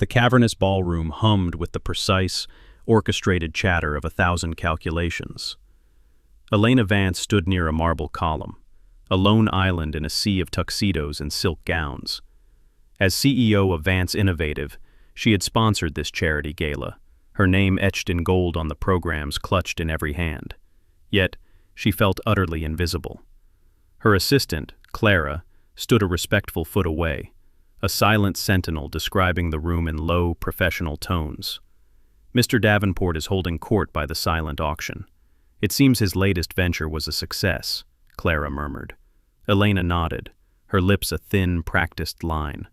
The cavernous ballroom hummed with the precise, orchestrated chatter of 1,000 calculations. Elena Vance stood near a marble column, a lone island in a sea of tuxedos and silk gowns. As CEO of Vance Innovative, she had sponsored this charity gala, her name etched in gold on the programs clutched in every hand. Yet, she felt utterly invisible. Her assistant, Clara, stood a respectful foot away, a silent sentinel describing the room in low, professional tones. Mr. Davenport is holding court by the silent auction. It seems his latest venture was a success, Clara murmured. Elena nodded, her lips a thin, practiced line.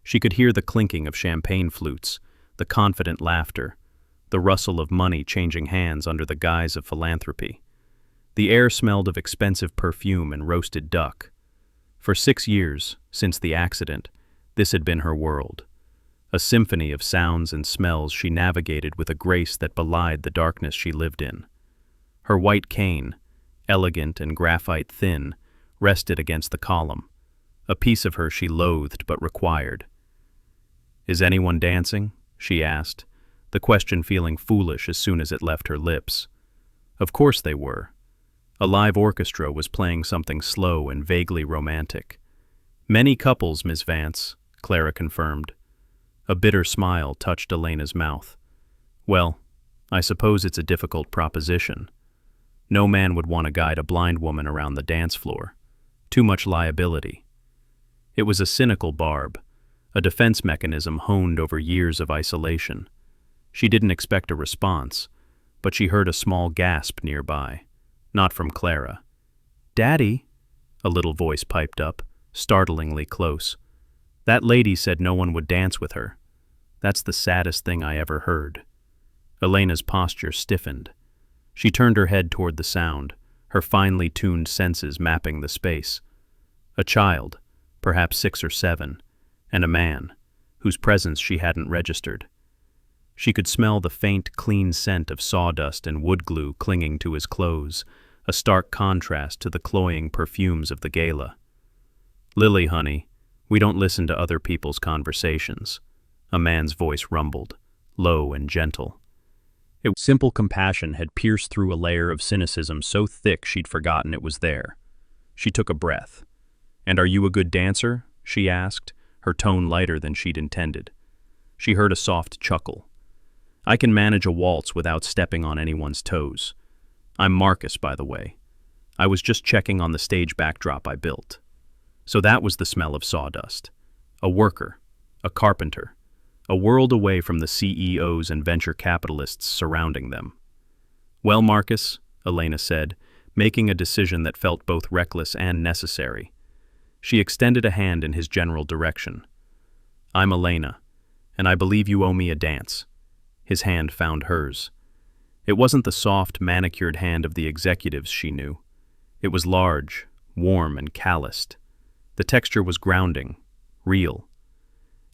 She could hear the clinking of champagne flutes, the confident laughter, the rustle of money changing hands under the guise of philanthropy. The air smelled of expensive perfume and roasted duck. For 6 years, since the accident, this had been her world. A symphony of sounds and smells she navigated with a grace that belied the darkness she lived in. Her white cane, elegant and graphite thin, rested against the column, a piece of her she loathed but required. "Is anyone dancing?" she asked, the question feeling foolish as soon as it left her lips. Of course they were. A live orchestra was playing something slow and vaguely romantic. "Many couples, Miss Vance," Clara confirmed. A bitter smile touched Elena's mouth. "Well, I suppose it's a difficult proposition. No man would want to guide a blind woman around the dance floor. Too much liability." It was a cynical barb, a defense mechanism honed over years of isolation. She didn't expect a response, but she heard a small gasp nearby. Not from Clara. "Daddy," a little voice piped up, startlingly close. "That lady said no one would dance with her. That's the saddest thing I ever heard." Elena's posture stiffened. She turned her head toward the sound, her finely tuned senses mapping the space. A child, perhaps 6 or 7, and a man, whose presence she hadn't registered. She could smell the faint, clean scent of sawdust and wood glue clinging to his clothes, a stark contrast to the cloying perfumes of the gala. "Lily, honey, we don't listen to other people's conversations," a man's voice rumbled, low and gentle. Simple compassion had pierced through a layer of cynicism so thick she'd forgotten it was there. She took a breath. "And are you a good dancer?" she asked, her tone lighter than she'd intended. She heard a soft chuckle. "I can manage a waltz without stepping on anyone's toes. I'm Marcus, by the way. I was just checking on the stage backdrop I built." So that was the smell of sawdust. A worker, a carpenter, a world away from the CEOs and venture capitalists surrounding them. "Well, Marcus," Elena said, making a decision that felt both reckless and necessary. She extended a hand in his general direction. "I'm Elena, and I believe you owe me a dance." His hand found hers. It wasn't the soft, manicured hand of the executives she knew. It was large, warm, and calloused. The texture was grounding, real.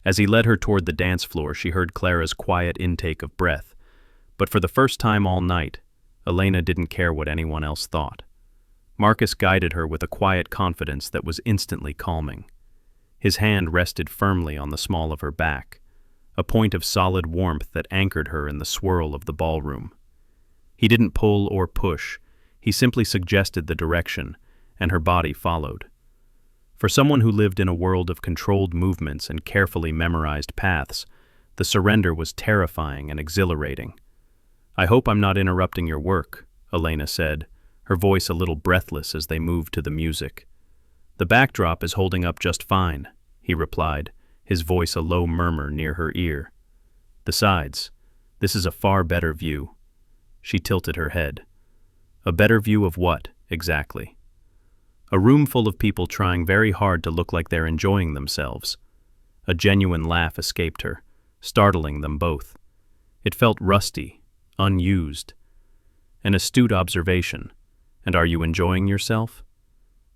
As he led her toward the dance floor, she heard Clara's quiet intake of breath. But for the first time all night, Elena didn't care what anyone else thought. Marcus guided her with a quiet confidence that was instantly calming. His hand rested firmly on the small of her back, a point of solid warmth that anchored her in the swirl of the ballroom. He didn't pull or push, he simply suggested the direction, and her body followed. For someone who lived in a world of controlled movements and carefully memorized paths, the surrender was terrifying and exhilarating. "I hope I'm not interrupting your work," Elena said, her voice a little breathless as they moved to the music. "The backdrop is holding up just fine," he replied, his voice a low murmur near her ear. "Besides, this is a far better view." She tilted her head. "A better view of what, exactly?" "A room full of people trying very hard to look like they're enjoying themselves." A genuine laugh escaped her, startling them both. It felt rusty, unused. An astute observation. "And are you enjoying yourself?"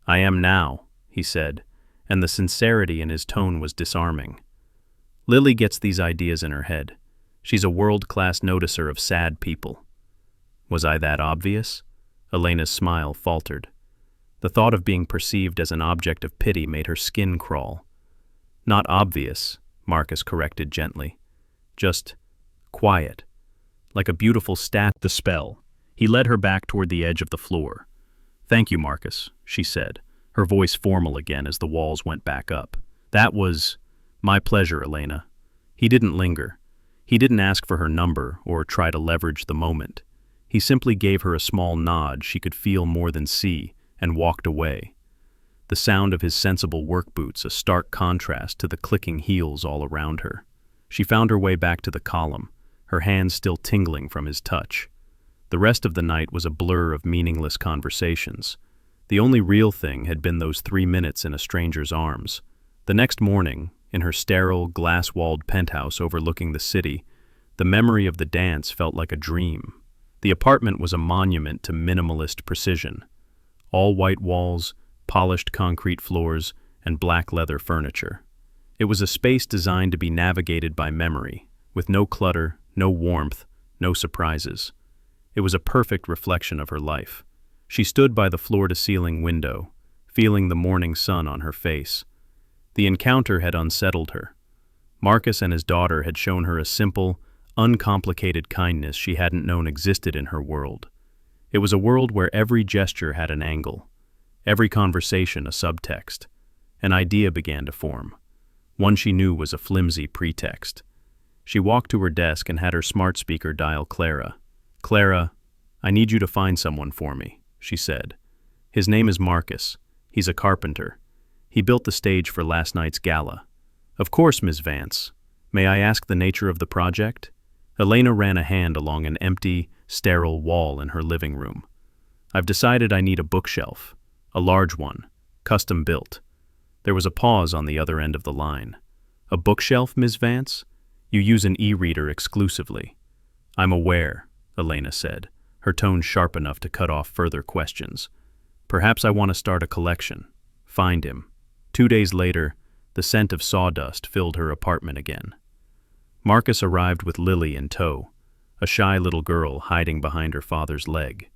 "I am now," he said, and the sincerity in his tone was disarming. "Lily gets these ideas in her head. She's a world-class noticer of sad people." Was I that obvious? Elena's smile faltered. The thought of being perceived as an object of pity made her skin crawl. "Not obvious," Marcus corrected gently. just quiet, like a beautiful the spell. He led her back toward the edge of the floor. "Thank you, Marcus," she said, her voice formal again as the walls went back up. "That was my pleasure, Elena." He didn't linger. He didn't ask for her number or try to leverage the moment. He simply gave her a small nod she could feel more than see and walked away. The sound of his sensible work boots a stark contrast to the clicking heels all around her. She found her way back to the column, her hands still tingling from his touch. The rest of the night was a blur of meaningless conversations. The only real thing had been those 3 minutes in a stranger's arms. The next morning, in her sterile, glass-walled penthouse overlooking the city, the memory of the dance felt like a dream. The apartment was a monument to minimalist precision. All white walls, polished concrete floors, and black leather furniture. It was a space designed to be navigated by memory, with no clutter, no warmth, no surprises. It was a perfect reflection of her life. She stood by the floor-to-ceiling window, feeling the morning sun on her face. The encounter had unsettled her. Marcus and his daughter had shown her a simple, uncomplicated kindness she hadn't known existed in her world. It was a world where every gesture had an angle, every conversation a subtext. An idea began to form. One she knew was a flimsy pretext. She walked to her desk and had her smart speaker dial Clara. "Clara, I need you to find someone for me," she said. "His name is Marcus. He's a carpenter. He built the stage for last night's gala." "Of course, Ms. Vance. May I ask the nature of the project?" Elena ran a hand along an empty, sterile wall in her living room. "I've decided I need a bookshelf. A large one, custom built." There was a pause on the other end of the line. "A bookshelf, Ms. Vance? You use an e-reader exclusively." "I'm aware," Elena said, her tone sharp enough to cut off further questions. "Perhaps I want to start a collection. Find him." 2 days later, the scent of sawdust filled her apartment again. Marcus arrived with Lily in tow, a shy little girl hiding behind her father's leg.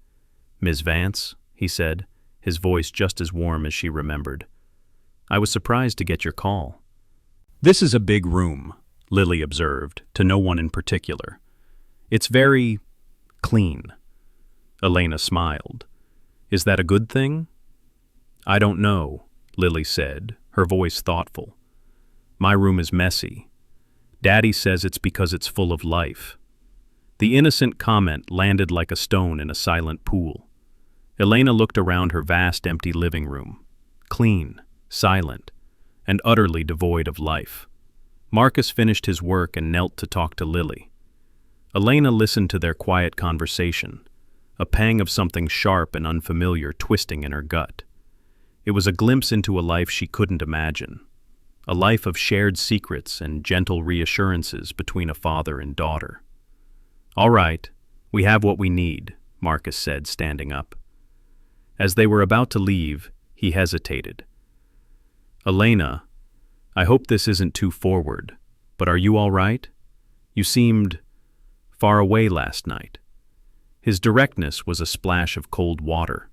"Ms. Vance," he said, his voice just as warm as she remembered. "I was surprised to get your call." "This is a big room," Lily observed, to no one in particular. "It's very clean." Elena smiled. "Is that a good thing?" "I don't know," Lily said, her voice thoughtful. "My room is messy. Daddy says it's because it's full of life." The innocent comment landed like a stone in a silent pool. Elena looked around her vast empty living room, clean, silent, and utterly devoid of life. Marcus finished his work and knelt to talk to Lily. Elena listened to their quiet conversation, a pang of something sharp and unfamiliar twisting in her gut. It was a glimpse into a life she couldn't imagine, a life of shared secrets and gentle reassurances between a father and daughter. "All right, we have what we need," Marcus said, standing up. As they were about to leave, he hesitated. "Elena, I hope this isn't too forward, but are you all right? You seemed far away last night." His directness was a splash of cold water.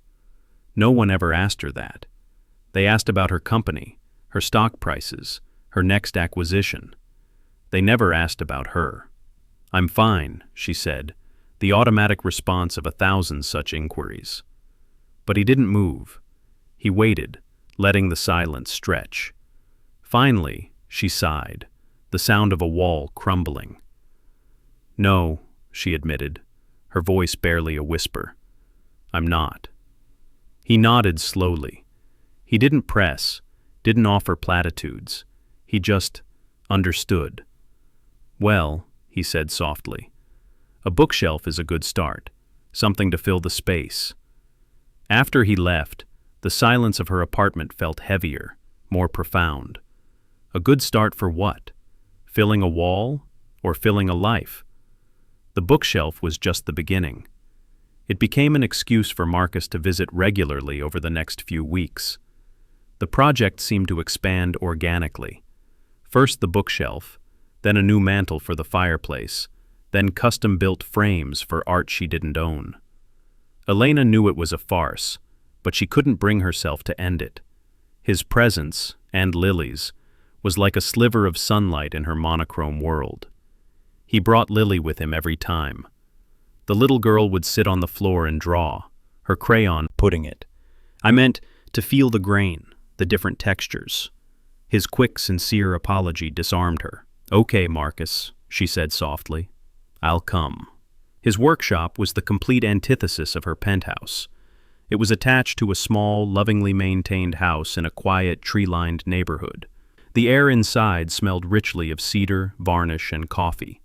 No one ever asked her that. They asked about her company, her stock prices, her next acquisition. They never asked about her. "I'm fine," she said, the automatic response of 1,000 such inquiries. But he didn't move. He waited, letting the silence stretch. Finally, she sighed, the sound of a wall crumbling. "No," she admitted, her voice barely a whisper. "I'm not." He nodded slowly. He didn't press, didn't offer platitudes. He just understood. "Well," he said softly, "a bookshelf is a good start, something to fill the space." After he left, the silence of her apartment felt heavier, more profound. A good start for what? Filling a wall or filling a life? The bookshelf was just the beginning. It became an excuse for Marcus to visit regularly over the next few weeks. The project seemed to expand organically. First the bookshelf, then a new mantel for the fireplace, then custom-built frames for art she didn't own. Elena knew it was a farce, but she couldn't bring herself to end it. His presence, and Lily's, was like a sliver of sunlight in her monochrome world. He brought Lily with him every time. The little girl would sit on the floor and draw, her crayon putting it. I meant to feel the grain, the different textures. His quick, sincere apology disarmed her. "Okay, Marcus," she said softly. "I'll come." His workshop was the complete antithesis of her penthouse. It was attached to a small, lovingly maintained house in a quiet, tree-lined neighborhood. The air inside smelled richly of cedar, varnish, and coffee.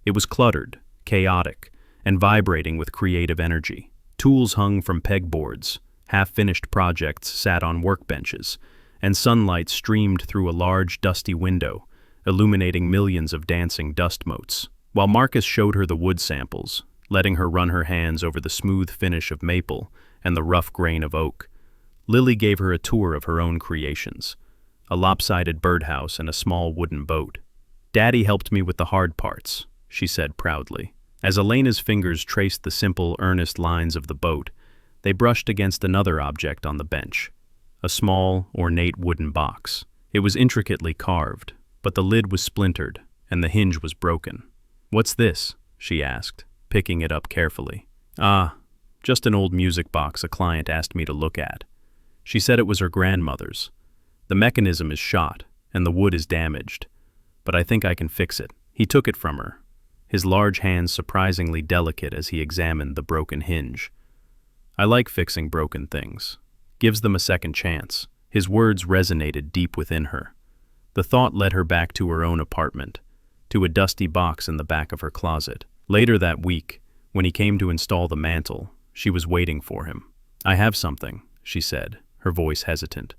It was cluttered, chaotic, and vibrating with creative energy. Tools hung from pegboards, half-finished projects sat on workbenches, and sunlight streamed through a large, dusty window, illuminating millions of dancing dust motes. While Marcus showed her the wood samples, letting her run her hands over the smooth finish of maple and the rough grain of oak, Lily gave her a tour of her own creations, a lopsided birdhouse and a small wooden boat. "Daddy helped me with the hard parts," she said proudly. As Elena's fingers traced the simple, earnest lines of the boat, they brushed against another object on the bench, a small, ornate wooden box. It was intricately carved, but the lid was splintered, and the hinge was broken. "What's this?" she asked, picking it up carefully. "Ah, just an old music box a client asked me to look at. She said it was her grandmother's. The mechanism is shot, and the wood is damaged, but I think I can fix it." He took it from her, his large hands surprisingly delicate as he examined the broken hinge. "I like fixing broken things. Gives them a second chance." His words resonated deep within her. The thought led her back to her own apartment, to a dusty box in the back of her closet. Later that week, when he came to install the mantel, she was waiting for him. "I have something," she said, her voice hesitant.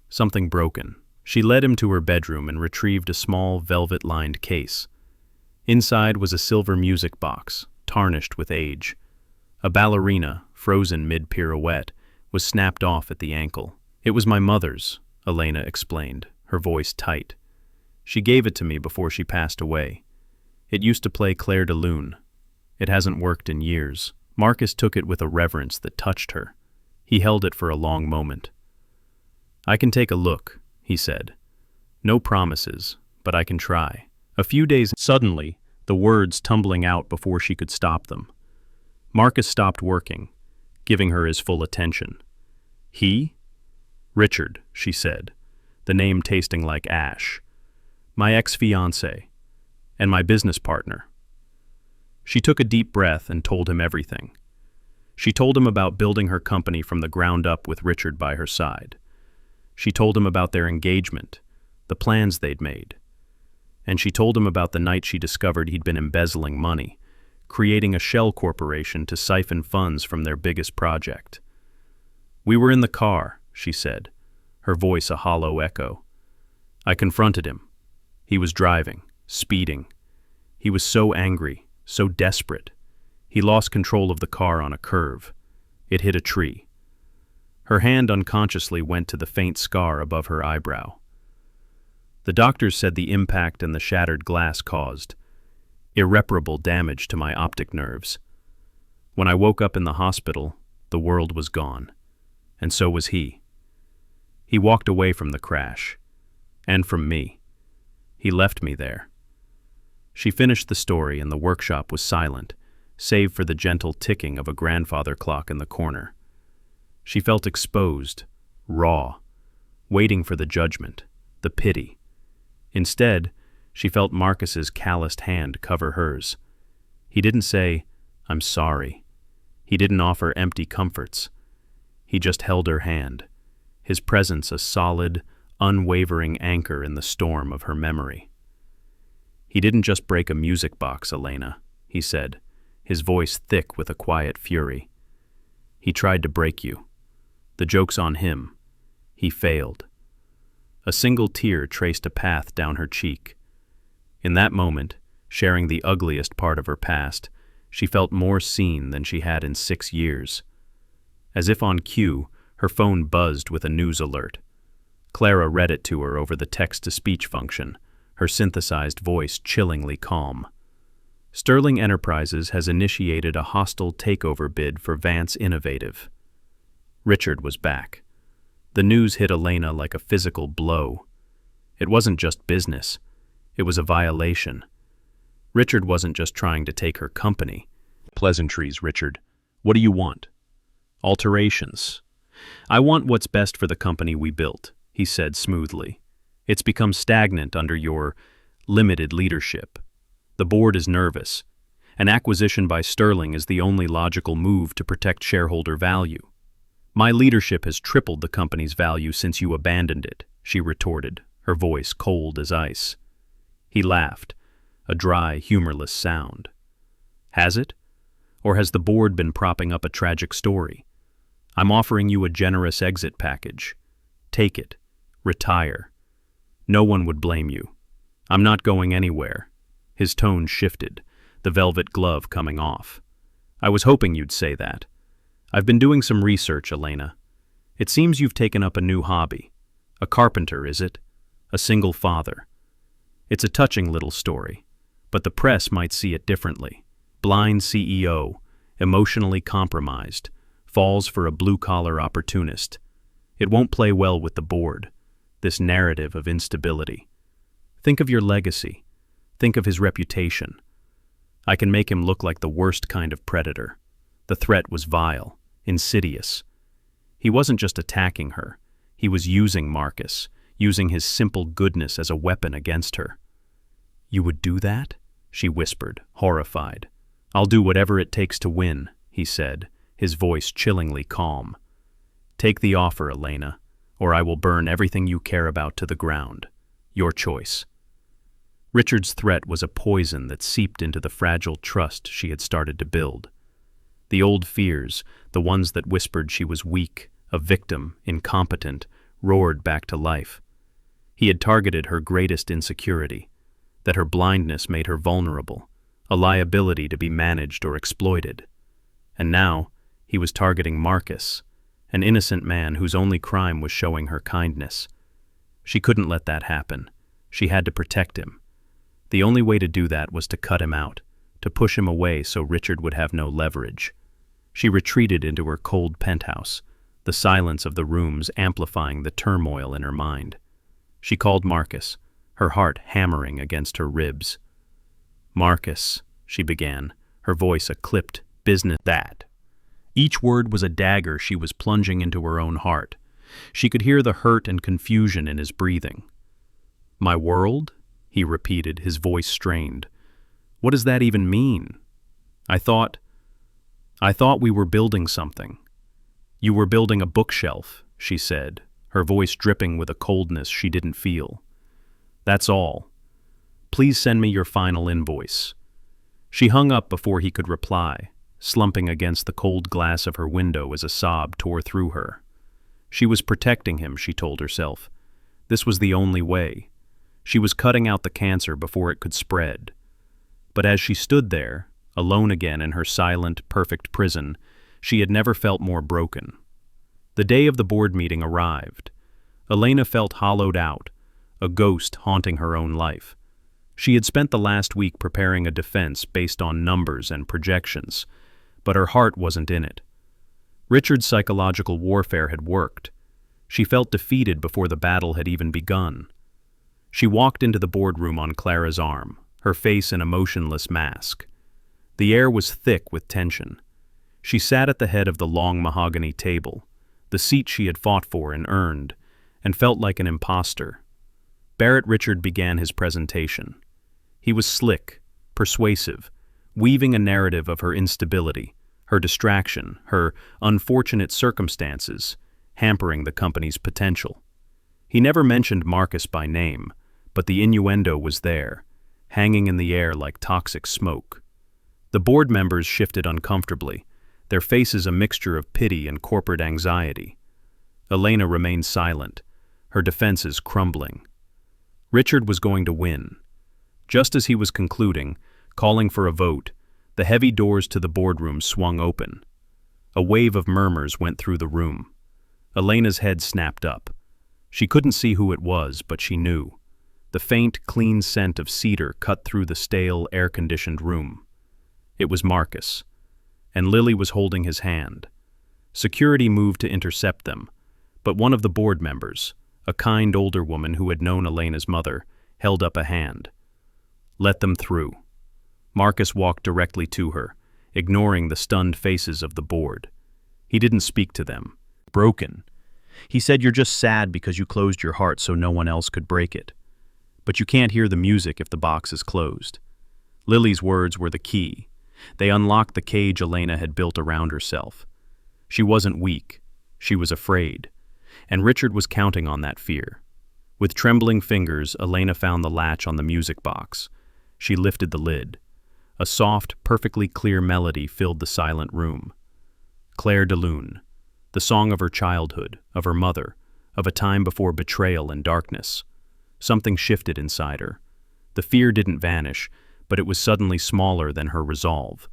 "Something broken." She led him to her bedroom and retrieved a small, velvet-lined case. Inside was a silver music box, tarnished with age. A ballerina, frozen mid-pirouette, was snapped off at the ankle. "It was my mother's," Elena explained, her voice tight. "She gave it to me before she passed away. It used to play Clair de Lune. It hasn't worked in years." Marcus took it with a reverence that touched her. He held it for a long moment. "I can take a look," he said. "No promises, but I can try." A few days suddenly, the words tumbling out before she could stop them. Marcus stopped working, giving her his full attention. "He?" "Richard," she said, the name tasting like ash. "My ex-fiancé, and my business partner." She took a deep breath and told him everything. She told him about building her company from the ground up with Richard by her side. She told him about their engagement, the plans they'd made. And she told him about the night she discovered he'd been embezzling money, creating a shell corporation to siphon funds from their biggest project. "We were in the car," she said, her voice a hollow echo. "I confronted him. He was driving, speeding. He was so angry, so desperate. He lost control of the car on a curve. It hit a tree." Her hand unconsciously went to the faint scar above her eyebrow. "The doctors said the impact and the shattered glass caused irreparable damage to my optic nerves. When I woke up in the hospital, the world was gone, and so was he. He walked away from the crash, and from me. He left me there." She finished the story, and the workshop was silent, save for the gentle ticking of a grandfather clock in the corner. She felt exposed, raw, waiting for the judgment, the pity. Instead, she felt Marcus's calloused hand cover hers. He didn't say, "I'm sorry." He didn't offer empty comforts. He just held her hand, his presence a solid, unwavering anchor in the storm of her memory. "He didn't just break a music box, Elena," he said, his voice thick with a quiet fury. "He tried to break you. The joke's on him. He failed." A single tear traced a path down her cheek. In that moment, sharing the ugliest part of her past, she felt more seen than she had in 6 years. As if on cue, her phone buzzed with a news alert. Clara read it to her over the text-to-speech function, her synthesized voice chillingly calm. "Sterling Enterprises has initiated a hostile takeover bid for Vance Innovative." Richard was back. The news hit Elena like a physical blow. It wasn't just business. It was a violation. Richard wasn't just trying to take her company. Pleasantries, Richard. What do you want? Alterations. I want what's best for the company we built, he said smoothly. It's become stagnant under your limited leadership. The board is nervous. An acquisition by Sterling is the only logical move to protect shareholder value. My leadership has tripled the company's value since you abandoned it, she retorted, her voice cold as ice. He laughed, a dry, humorless sound. Has it? Or has the board been propping up a tragic story? I'm offering you a generous exit package. Take it. Retire. No one would blame you. I'm not going anywhere. His tone shifted, the velvet glove coming off. I was hoping you'd say that. I've been doing some research, Elena. It seems you've taken up a new hobby. A carpenter, is it? A single father. It's a touching little story, but the press might see it differently. Blind CEO, emotionally compromised, falls for a blue-collar opportunist. It won't play well with the board, this narrative of instability. Think of your legacy. Think of his reputation. I can make him look like the worst kind of predator. The threat was vile, insidious. He wasn't just attacking her. He was using Marcus, using his simple goodness as a weapon against her. You would do that? She whispered, horrified. I'll do whatever it takes to win, he said, his voice chillingly calm. Take the offer, Elena, or I will burn everything you care about to the ground. Your choice. Richard's threat was a poison that seeped into the fragile trust she had started to build. The old fears, the ones that whispered she was weak, a victim, incompetent, roared back to life. He had targeted her greatest insecurity, that her blindness made her vulnerable, a liability to be managed or exploited. And now, he was targeting Marcus, an innocent man whose only crime was showing her kindness. She couldn't let that happen. She had to protect him. The only way to do that was to cut him out, to push him away so Richard would have no leverage. She retreated into her cold penthouse, the silence of the rooms amplifying the turmoil in her mind. She called Marcus, her heart hammering against her ribs. Marcus, she began, her voice a clipped business that. Each word was a dagger she was plunging into her own heart. She could hear the hurt and confusion in his breathing. My world? He repeated, his voice strained. What does that even mean? I thought we were building something. You were building a bookshelf, she said, her voice dripping with a coldness she didn't feel. That's all. Please send me your final invoice. She hung up before he could reply, slumping against the cold glass of her window as a sob tore through her. She was protecting him, she told herself. This was the only way. She was cutting out the cancer before it could spread. But as she stood there, alone again in her silent, perfect prison, she had never felt more broken. The day of the board meeting arrived. Elena felt hollowed out, a ghost haunting her own life. She had spent the last week preparing a defense based on numbers and projections, but her heart wasn't in it. Richard's psychological warfare had worked. She felt defeated before the battle had even begun. She walked into the boardroom on Clara's arm, her face an emotionless mask. The air was thick with tension. She sat at the head of the long mahogany table, the seat she had fought for and earned, and felt like an imposter. Barrett Richard began his presentation. He was slick, persuasive, weaving a narrative of her instability, her distraction, her unfortunate circumstances, hampering the company's potential. He never mentioned Marcus by name, but the innuendo was there, hanging in the air like toxic smoke. The board members shifted uncomfortably, their faces a mixture of pity and corporate anxiety. Elena remained silent, her defenses crumbling. Richard was going to win. Just as he was concluding, calling for a vote, the heavy doors to the boardroom swung open. A wave of murmurs went through the room. Elena's head snapped up. She couldn't see who it was, but she knew. The faint, clean scent of cedar cut through the stale, air-conditioned room. It was Marcus, and Lily was holding his hand. Security moved to intercept them, but one of the board members, a kind older woman who had known Elena's mother, held up a hand. Let them through. Marcus walked directly to her, ignoring the stunned faces of the board. He didn't speak to them. Broken. He said, "You're just sad because you closed your heart so no one else could break it. But you can't hear the music if the box is closed." Lily's words were the key. They unlocked the cage Elena had built around herself. She wasn't weak. She was afraid. And Richard was counting on that fear. With trembling fingers, Elena found the latch on the music box. She lifted the lid. A soft, perfectly clear melody filled the silent room. Claire de Lune, the song of her childhood, of her mother, of a time before betrayal and darkness. Something shifted inside her. The fear didn't vanish, but it was suddenly smaller than her resolve.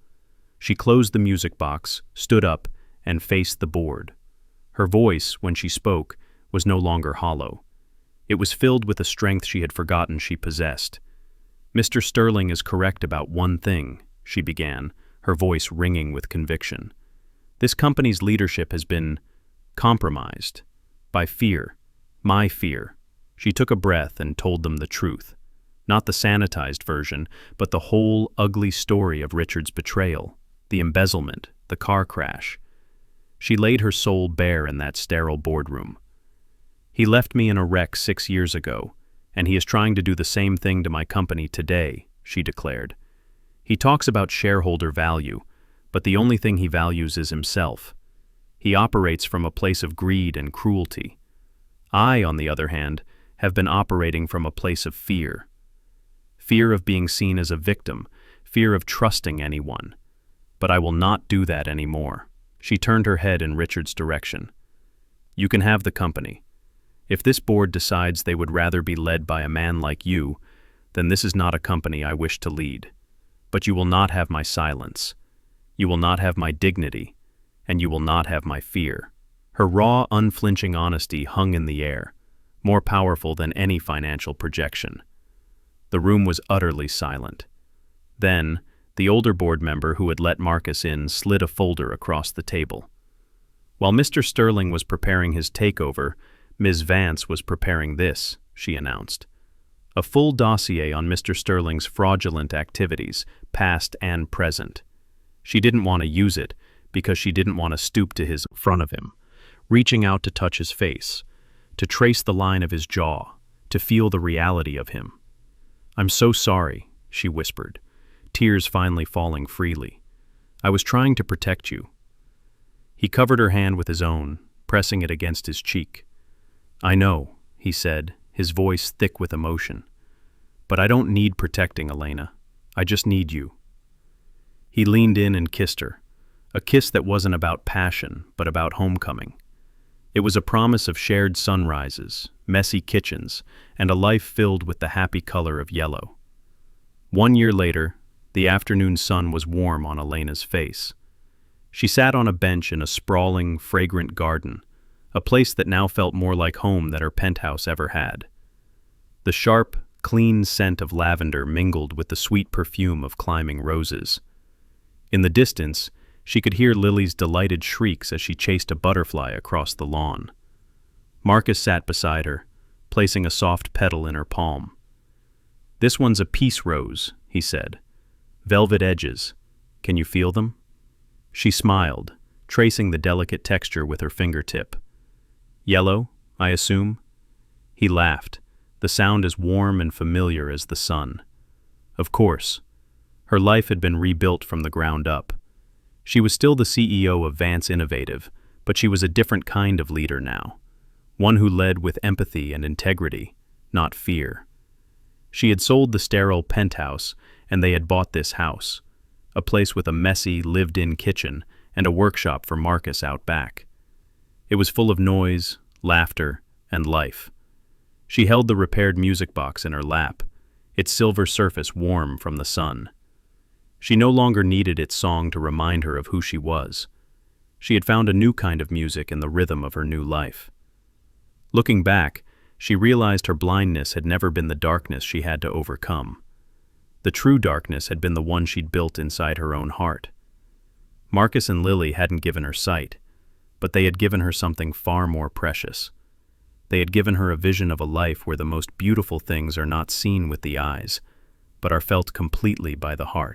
She closed the music box, stood up, and faced the board. Her voice, when she spoke, was no longer hollow. It was filled with a strength she had forgotten she possessed. "Mr. Sterling is correct about one thing," she began, her voice ringing with conviction. "This company's leadership has been compromised by fear, my fear." She took a breath and told them the truth. Not the sanitized version, but the whole ugly story of Richard's betrayal, the embezzlement, the car crash. She laid her soul bare in that sterile boardroom. "He left me in a wreck 6 years ago, and he is trying to do the same thing to my company today," she declared. "He talks about shareholder value, but the only thing he values is himself. He operates from a place of greed and cruelty. I, on the other hand, have been operating from a place of fear. Fear of being seen as a victim, fear of trusting anyone. But I will not do that anymore." She turned her head in Richard's direction. "You can have the company. If this board decides they would rather be led by a man like you, then this is not a company I wish to lead. But you will not have my silence. You will not have my dignity, and you will not have my fear." Her raw, unflinching honesty hung in the air, more powerful than any financial projection. The room was utterly silent. Then, the older board member who had let Marcus in slid a folder across the table. While Mr. Sterling was preparing his takeover, Ms. Vance was preparing this, she announced. A full dossier on Mr. Sterling's fraudulent activities, past and present. She didn't want to use it because she didn't want to stoop to his front of him, reaching out to touch his face, to trace the line of his jaw, to feel the reality of him. "I'm so sorry," she whispered, tears finally falling freely. "I was trying to protect you." He covered her hand with his own, pressing it against his cheek. "I know," he said, his voice thick with emotion. "But I don't need protecting, Elena. I just need you." He leaned in and kissed her, a kiss that wasn't about passion, but about homecoming. It was a promise of shared sunrises, messy kitchens, and a life filled with the happy color of yellow. 1 year later, the afternoon sun was warm on Elena's face. She sat on a bench in a sprawling, fragrant garden, a place that now felt more like home than her penthouse ever had. The sharp, clean scent of lavender mingled with the sweet perfume of climbing roses. In the distance, she could hear Lily's delighted shrieks as she chased a butterfly across the lawn. Marcus sat beside her, placing a soft petal in her palm. "This one's a peace rose," he said. "Velvet edges. Can you feel them?" She smiled, tracing the delicate texture with her fingertip. "Yellow, I assume?" He laughed, the sound as warm and familiar as the sun. Of course. Her life had been rebuilt from the ground up. She was still the CEO of Vance Innovative, but she was a different kind of leader now. One who led with empathy and integrity, not fear. She had sold the sterile penthouse, and they had bought this house, a place with a messy, lived-in kitchen and a workshop for Marcus out back. It was full of noise, laughter, and life. She held the repaired music box in her lap, its silver surface warm from the sun. She no longer needed its song to remind her of who she was. She had found a new kind of music in the rhythm of her new life. Looking back, she realized her blindness had never been the darkness she had to overcome. The true darkness had been the one she'd built inside her own heart. Marcus and Lily hadn't given her sight, but they had given her something far more precious. They had given her a vision of a life where the most beautiful things are not seen with the eyes, but are felt completely by the heart.